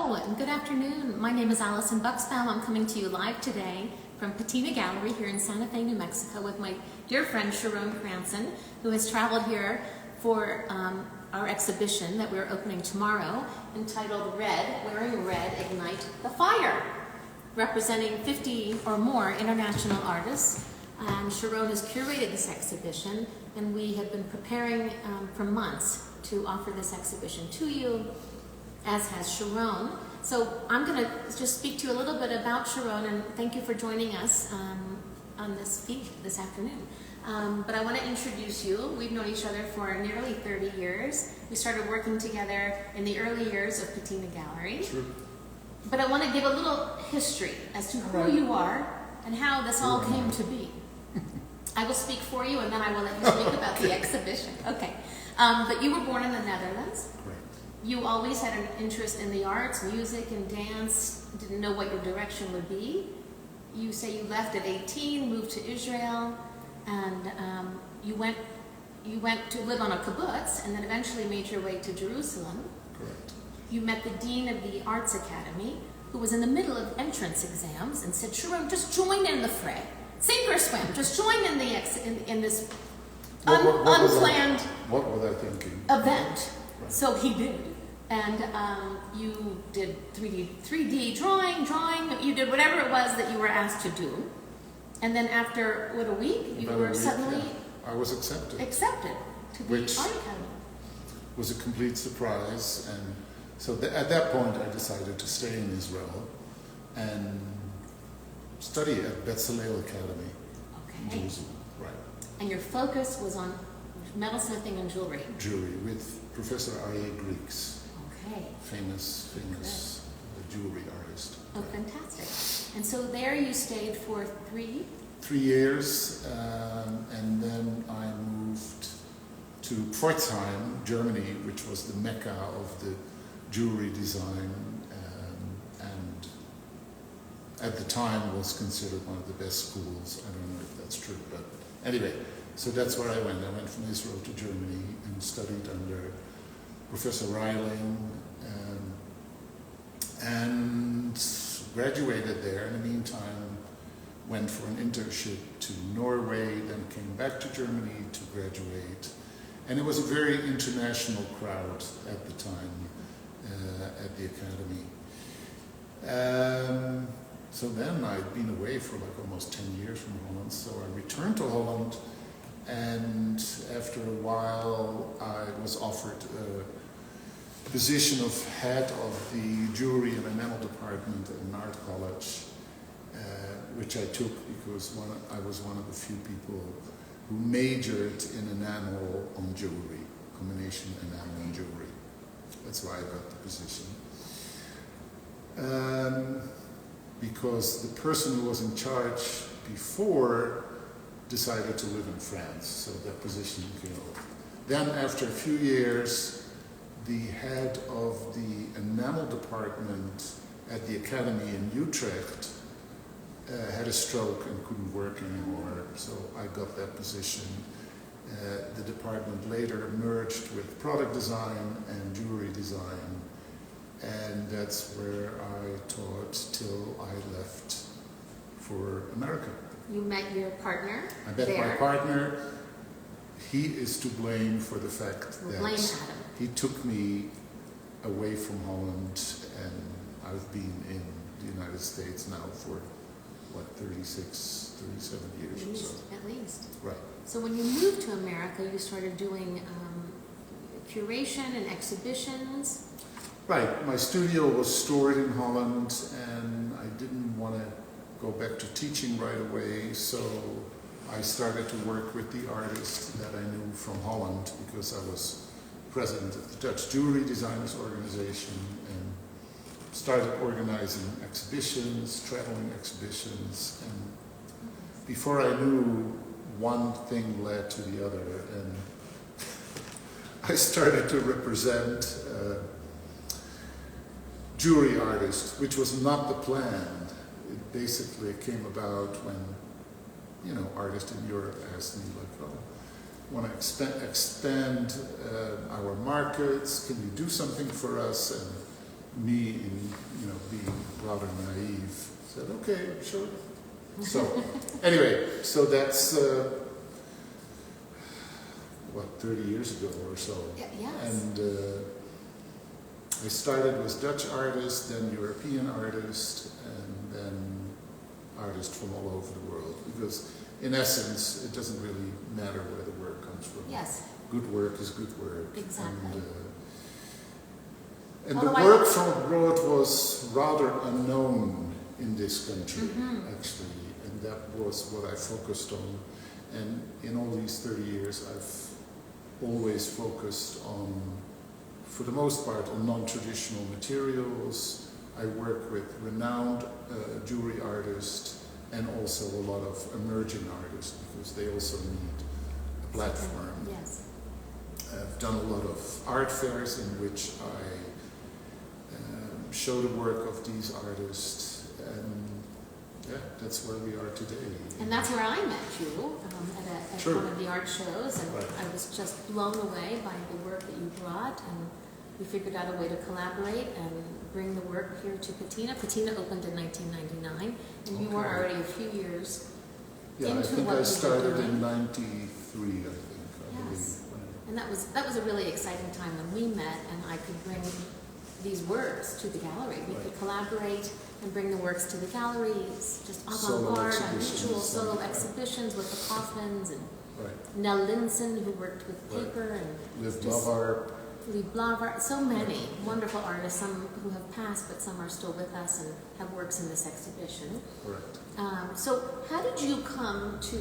Hello and good afternoon. My name is Allison Buchsbaum. I'm coming to you live today from Patina Gallery here in Santa Fe, New Mexico with my dear friend Charon Kransen, who has traveled here for our exhibition that we're opening tomorrow entitled Red, Wearing Red, Ignite the Fire, representing 50 or more international artists. And Charon has curated this exhibition, and we have been preparing for months to offer this exhibition to you, as has Charon. So I'm going to just speak to you a little bit about Charon, and thank you for joining us on this speech this afternoon. But I want to introduce you. We've known each other for nearly 30 years. We started working together in the early years of Patina Gallery. True. But I want to give a little history as to who you are and how this all came to be. I will speak for you, and then I will let you speak about the exhibition. Okay. But you were born in the Netherlands. Correct. You always had an interest in the arts, music and dance, didn't know what your direction would be. You say you left at 18, moved to Israel, and you went to live on a kibbutz, and then eventually made your way to Jerusalem. Correct. You met the dean of the Arts Academy, who was in the middle of entrance exams, and said, Charon, just join in the fray. Sink or swim, just join in this unplanned What was I thinking? event. Right. So he did. And you did 3D drawing, you did whatever it was that you were asked to do. And then after, a week, you were suddenly I was accepted. Accepted to the Which Art Academy. Was a complete surprise. And so at that point I decided to stay in Israel and study at Visceral Academy in Jerusalem. Right. And your focus was on metalsmithing and jewelry. Jewelry with Professor R.A. Greeks. Okay. Famous jewelry artist. Oh, fantastic. And so there you stayed for 3 years, and then I moved to Pforzheim, Germany, which was the mecca of the jewelry design, and at the time was considered one of the best schools. I don't know if that's true, but anyway, so that's where I went. I went from Israel to Germany and studied under Professor Reiling, and graduated there. In the meantime, went for an internship to Norway, then came back to Germany to graduate. And it was a very international crowd at the time at the academy. So then I'd been away for like almost 10 years from Holland, so I returned to Holland, and after a while I was offered a position of head of the jewelry and enamel department at an art college, which I took because I was one of the few people who majored in enamel on jewelry, combination enamel and jewelry. That's why I got the position. Because the person who was in charge before decided to live in France, so that position came over. Then after a few years, the head of the enamel department at the academy in Utrecht had a stroke and couldn't work anymore, so I got that position. The department later merged with product design and jewelry design, and that's where I taught till I left for America. You met your partner I met my partner. He is to blame for the fact that he took me away from Holland, and I've been in the United States now for 37 years or so. At least. Right. So when you moved to America, you started doing curation and exhibitions. Right. My studio was stored in Holland, and I didn't want to go back to teaching right away, so I started to work with the artists that I knew from Holland, because I was president of the Dutch Jewelry Designers Organization, and started organizing exhibitions, traveling exhibitions, and before I knew, one thing led to the other, and I started to represent jewelry artists, which was not the plan. It basically came about when, artists in Europe asked me, like, want to expand our markets, can you do something for us? And me, in rather naive, said, okay, sure. So, anyway, so that's, 30 years ago or so. Yes. And I started with Dutch artists, then European artists, and then artists from all over the world. Because in essence, it doesn't really matter where the work comes from. Yes. Good work is good work. Exactly. And the work from abroad was rather unknown in this country, actually. And that was what I focused on. And in all these 30 years, I've always focused on, for the most part, on non-traditional materials. I work with renowned jewelry artists and also a lot of emerging artists because they also need a platform. Yes. I've done a lot of art fairs in which I show the work of these artists, and yeah, that's where we are today. And that's where I met you at Sure. one of the art shows, and Right. I was just blown away by the work that you brought, and we figured out a way to collaborate and bring the work here to Patina. Patina opened in 1999, and you were already a few years Yeah, I into think what I we were started doing. in '93, I think, I believe. And that was a really exciting time when we met, and I could bring these works to the gallery. We could collaborate and bring the works to the galleries, just Solo avant-garde, exhibitions, unusual solo right. exhibitions with the Kaufmans and Right. Nell Linson, who worked with Right. paper, and Liv just Blavard. Lee Blavar, so many wonderful artists, some who have passed, but some are still with us and have works in this exhibition. Correct. So how did you come to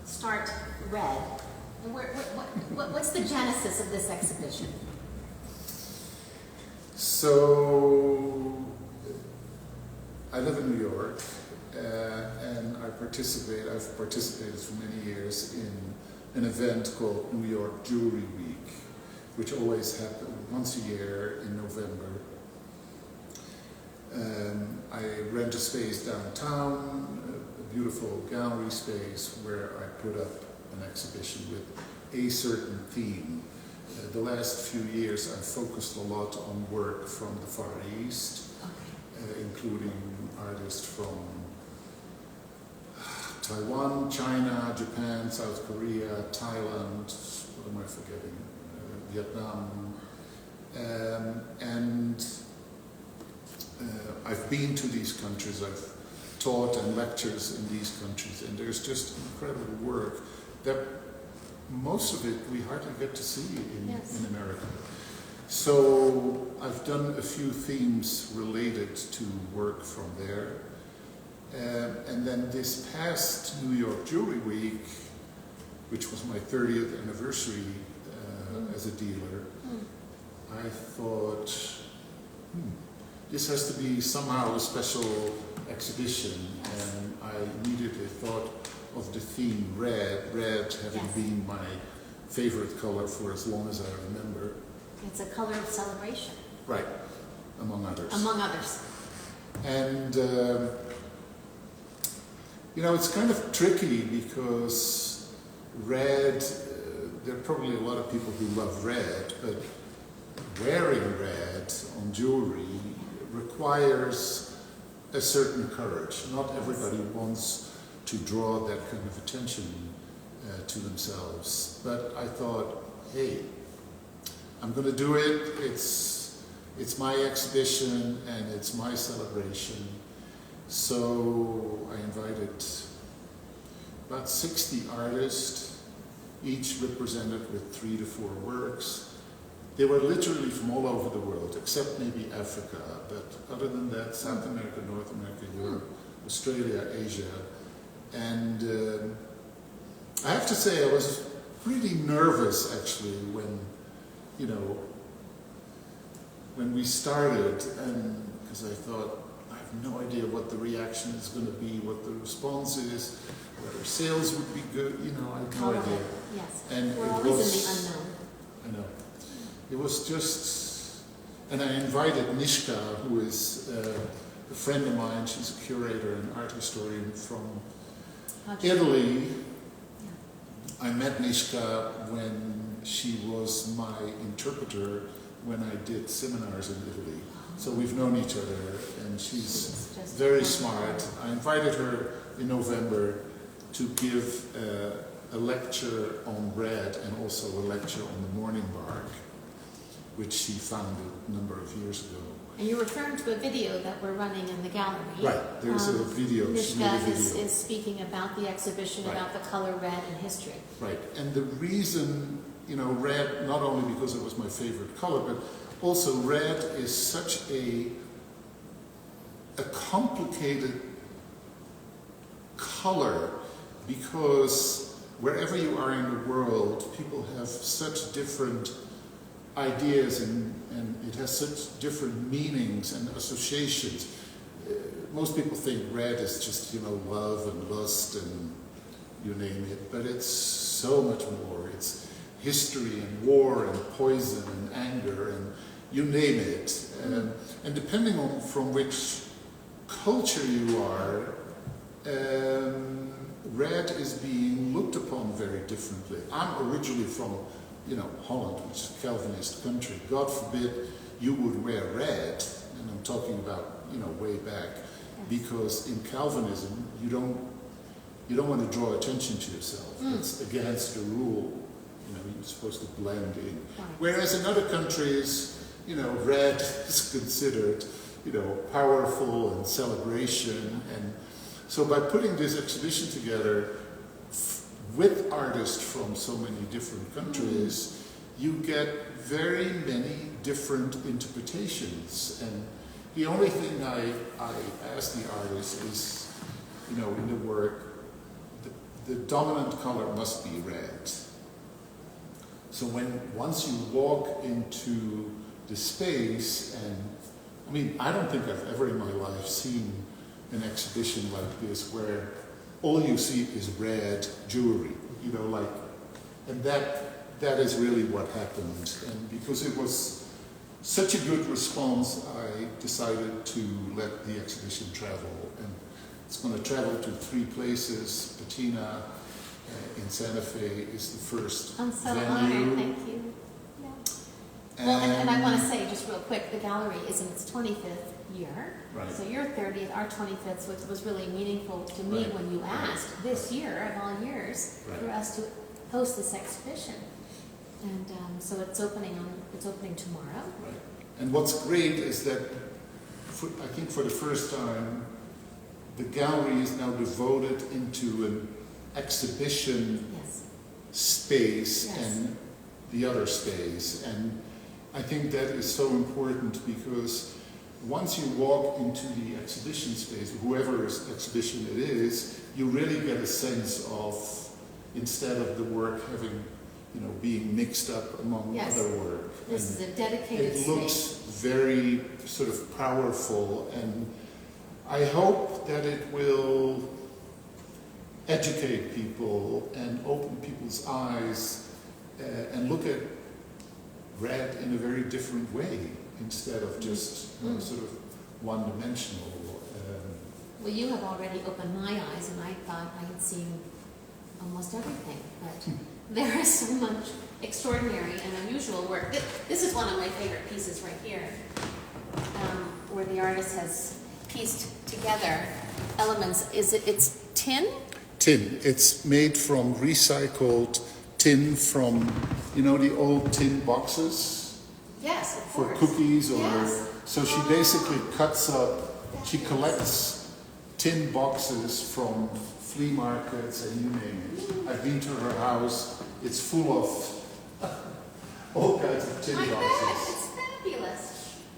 start Red? And what's the genesis of this exhibition? So, I live in New York, and I've participated for many years in an event called New York Jewelry Week, which always happens once a year in November. I rent a space downtown, a beautiful gallery space where I put up an exhibition with a certain theme. The last few years I've focused a lot on work from the Far East, including artists from Taiwan, China, Japan, South Korea, Thailand, what am I forgetting? Vietnam. And I've been to these countries, I've taught and lectures in these countries, and there's just incredible work that most of it we hardly get to see in America. So I've done a few themes related to work from there. And then this past New York Jewelry Week, which was my 30th anniversary as a dealer, I thought, this has to be somehow a special exhibition, and I immediately thought of the theme red having been my favorite color for as long as I remember. It's a color of celebration. Right, among others. Among others. And, it's kind of tricky because red, there are probably a lot of people who love red, but wearing red on jewelry requires a certain courage. Not everybody wants to draw that kind of attention to themselves. But I thought, hey, I'm going to do it. It's my exhibition and it's my celebration. So I invited about 60 artists, each represented with 3 to 4 works. They were literally from all over the world, except maybe Africa, but other than that, South America, North America, Europe, Australia, Asia. And I have to say I was pretty nervous actually when we started, and because I thought, I have no idea what the reaction is going to be, what the response is, whether sales would be good, I have no idea. Yes, And we're it always was, in the unknown. I know. It was just, and I invited Nishka, who is a friend of mine. She's a curator and art historian from Italy. Yeah. I met Nishka when she was my interpreter when I did seminars in Italy. So we've known each other, and she's just very wonderful. smart. I invited her in November to give a lecture on red and also a lecture on the morning bark, which she founded a number of years ago. And you're referring to a video that we're running in the gallery. Right, there's a video. She made a Mishka video. is speaking about the exhibition, Right. about the color red and history. Right, and the reason, red, not only because it was my favorite color, but also red is such a complicated color, because wherever you are in the world, people have such different ideas and it has such different meanings and associations. Most people think red is just, love and lust and you name it, but it's so much more. It's history and war and poison and anger and you name it. And depending on from which culture you are, red is being looked upon very differently. I'm originally from, Holland, which is a Calvinist country. God forbid you would wear red, and I'm talking about, way back, because in Calvinism you don't want to draw attention to yourself. It's against the rule. You're supposed to blend in. Right. Whereas in other countries, red is considered, powerful and celebration. And so by putting this exhibition together with artists from so many different countries, you get very many different interpretations. And the only thing I ask the artist is, in the work, the dominant color must be red. So once you walk into the space, and I don't think I've ever in my life seen an exhibition like this where all you see is red jewelry, and that is really what happened. And because it was such a good response, I decided to let the exhibition travel. And it's going to travel to 3 places. Patina in Santa Fe is the first I'm so venue. honored, thank you. Yeah. Well, and I want to say just real quick, the gallery is in its 25th year. Right. So your 30th, our 25th, which was really meaningful to me Right. when you asked this year of all years Right. for us to host this exhibition. And so it's opening tomorrow. Right. And what's great is that, I think for the first time, the gallery is now devoted into an exhibition Yes. space Yes. and the other space. And I think that is so important because once you walk into the exhibition space, whoever's exhibition it is, you really get a sense of, instead of the work having, being mixed up among Yes. other work. This And is a dedicated it space. looks very sort of powerful, and I hope that it will educate people and open people's eyes and look at red in a very different way instead of just sort of one-dimensional. Well, you have already opened my eyes, and I thought I had seen almost everything, but there is so much extraordinary and unusual work. This is one of my favorite pieces right here, where the artist has pieced together elements. It's tin? Tin. It's made from recycled tin from, the old tin boxes Yes, of for course. cookies or... Yes. So she basically cuts up, she collects tin boxes from flea markets and you name it. I've been to her house. It's full of all kinds of tin I bet. boxes. It's fabulous.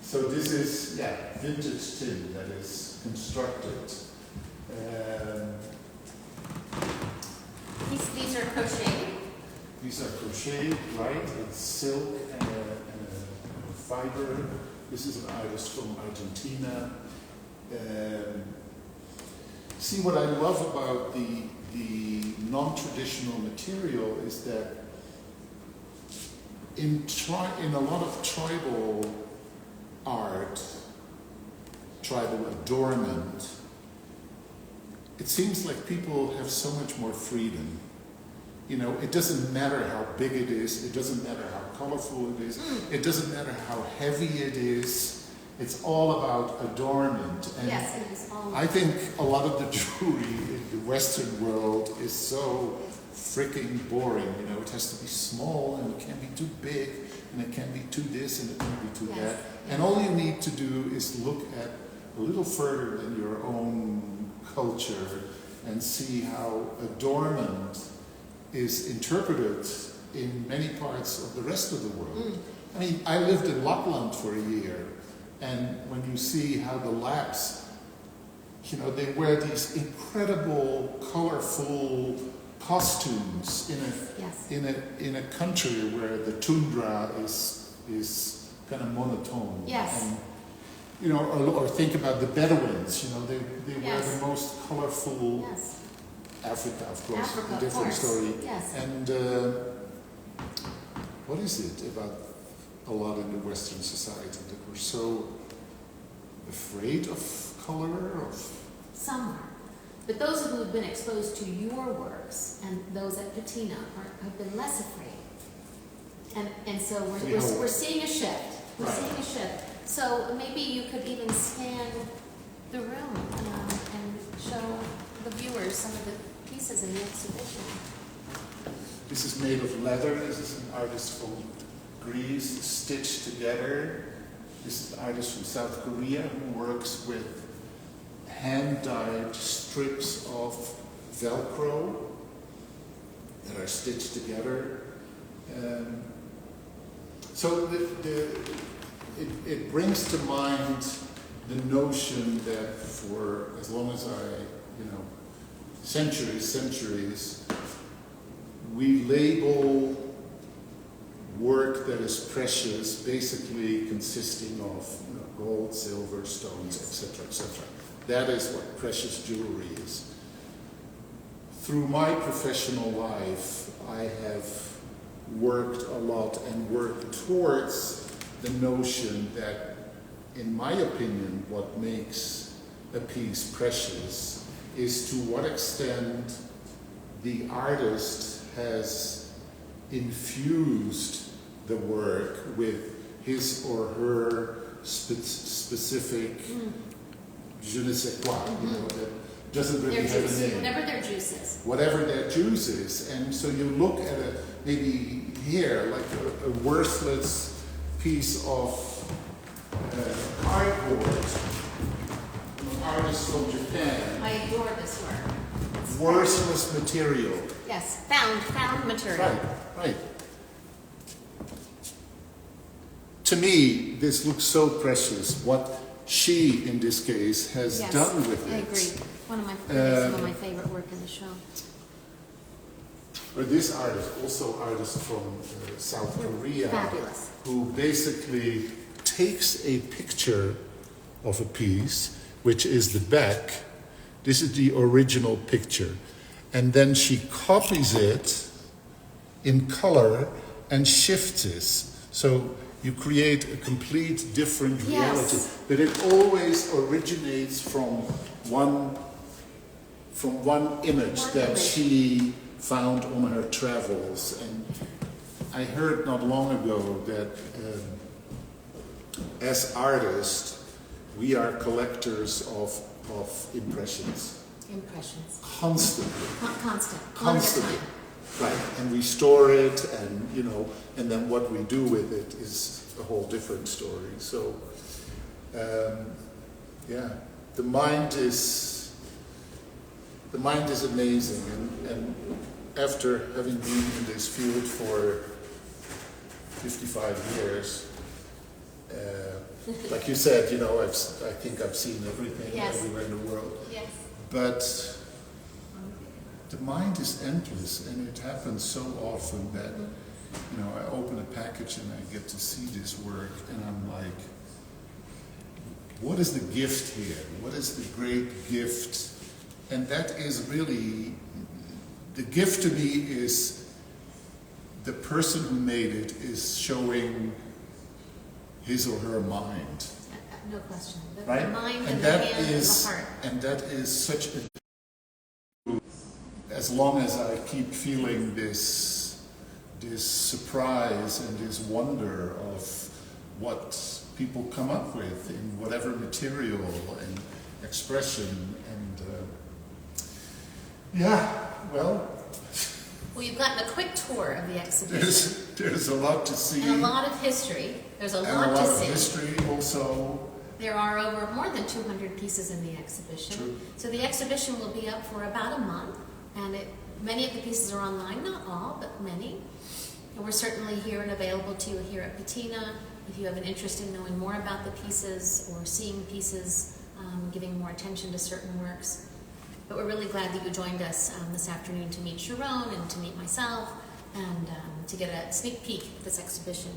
So this is, vintage tin that is constructed. These are crocheted. These are crocheted, right? It's silk and fiber. This is an artist from Argentina. See, what I love about the non-traditional material is that in a lot of tribal art, tribal adornment, it seems like people have so much more freedom. It doesn't matter how big it is, it doesn't matter how colorful it is, it doesn't matter how heavy it is, It's all about adornment. And Yes, it is all. I think a lot of the jewelry in the Western world is so freaking boring. It has to be small, and it can't be too big, and it can't be too this, and it can't be too Yes. that. And all you need to do is look at a little further than your own culture and see how adornment is interpreted in many parts of the rest of the world. I mean, I lived in Lapland for a year, and when you see how the Lapps, they wear these incredible, colorful costumes in a country where the tundra is kind of monotone. Yes. And, or think about the Bedouins. They wear Yes. the most colorful. Yes. Africa, of course, Africa, a different of course. story. Yes. And what is it about a lot in the Western society that we're so afraid of color? Some are. But those who have been exposed to your works and those at Patina have been less afraid. And so we're seeing a shift. We're Right. seeing a shift. So maybe you could even scan the room and show the viewers some of the pieces in the exhibition. This is made of leather. This is an artist from Greece, stitched together. This is an artist from South Korea who works with hand-dyed strips of Velcro that are stitched together. So it brings to mind the notion that for as long as centuries, we label work that is precious, basically consisting of gold, silver, stones, etc., etc. That is what precious jewelry is. Through my professional life, I have worked a lot and worked towards the notion that, in my opinion, what makes a piece precious is to what extent the artist has infused the work with his or her specific je ne sais quoi, that doesn't really have a name. Whatever their juice is. Whatever that juice is. And so you look at maybe here, like a worthless piece of cardboard from an artist from Japan. I adore this work. It's Worthless material. Yes, found material. Right. To me, this looks so precious. What she, in this case, has done with it. I agree. Some of my favorite work in the show. Or this artist, also artist from South Korea, Fabulous. who basically takes a picture of a piece, which is the back. This is the original picture. And then she copies it in color and shifts it. So you create a complete different reality. Yes. But it always originates from one image that she found on her travels. And I heard not long ago that as artists, we are collectors of impressions. Impressions. Constantly. Constantly. Right. And we store it, and then what we do with it is a whole different story. So, the mind is amazing, and after having been in this field for 55 years, like you said, I think I've seen everything everywhere in the world. Yes. But the mind is endless, and it happens so often that, I open a package and I get to see this work, and I'm like, what is the gift here? What is the great gift? And that is really, the gift to me is the person who made it is showing his or her mind. No question. Right? The mind And and the that hand and is, the heart. and that is such a, as long as I keep feeling this surprise and this wonder of what people come up with in whatever material and expression. And well, you've gotten a quick tour of the exhibition. There's a lot to see. And a lot of history. There's a lot to see. And a lot of history also. There are over more than 200 pieces in the exhibition. True. So the exhibition will be up for about a month, and many of the pieces are online, not all, but many. And we're certainly here and available to you here at Patina if you have an interest in knowing more about the pieces or seeing pieces, giving more attention to certain works. But we're really glad that you joined us this afternoon to meet Charon and to meet myself and to get a sneak peek at this exhibition.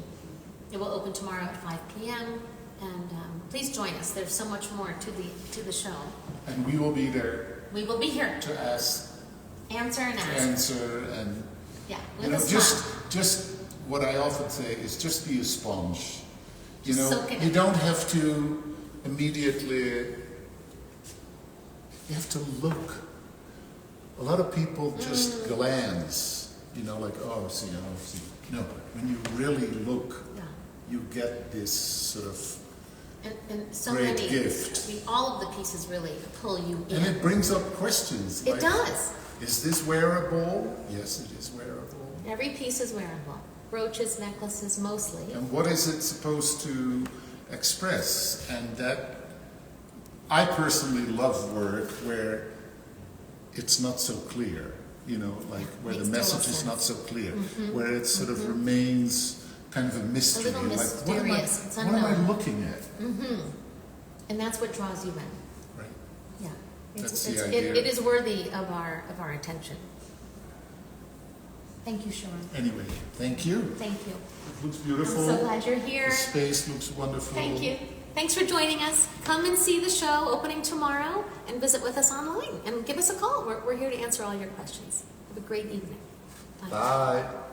It will open tomorrow at 5 p.m. and please join us. There's so much more to the show. And we will be there. We will be here to answer and ask. Answer and just what I often say is just be a sponge. You know, you don't have to immediately. You have to look. A lot of people just glance, like, oh, see. No, when you really look, you get this sort of and so great many, gift. All of the pieces really pull you in. And it brings up questions. It does. Is this wearable? Yes, it is wearable. Every piece is wearable. Brooches, necklaces, mostly. And what is it supposed to express? And that, I personally love work where it's not so clear, like where the message is not so clear, where it sort of remains kind of a mystery. A little mysterious. What am I looking at? And that's what draws you in. Right. Yeah. That's the idea. It is worthy of our attention. Thank you, Sharon. Anyway, thank you. Thank you. It looks beautiful. I'm so glad you're here. The space looks wonderful. Thank you. Thanks for joining us. Come and see the show opening tomorrow and visit with us online and give us a call. We're here to answer all your questions. Have a great evening. Bye. Bye.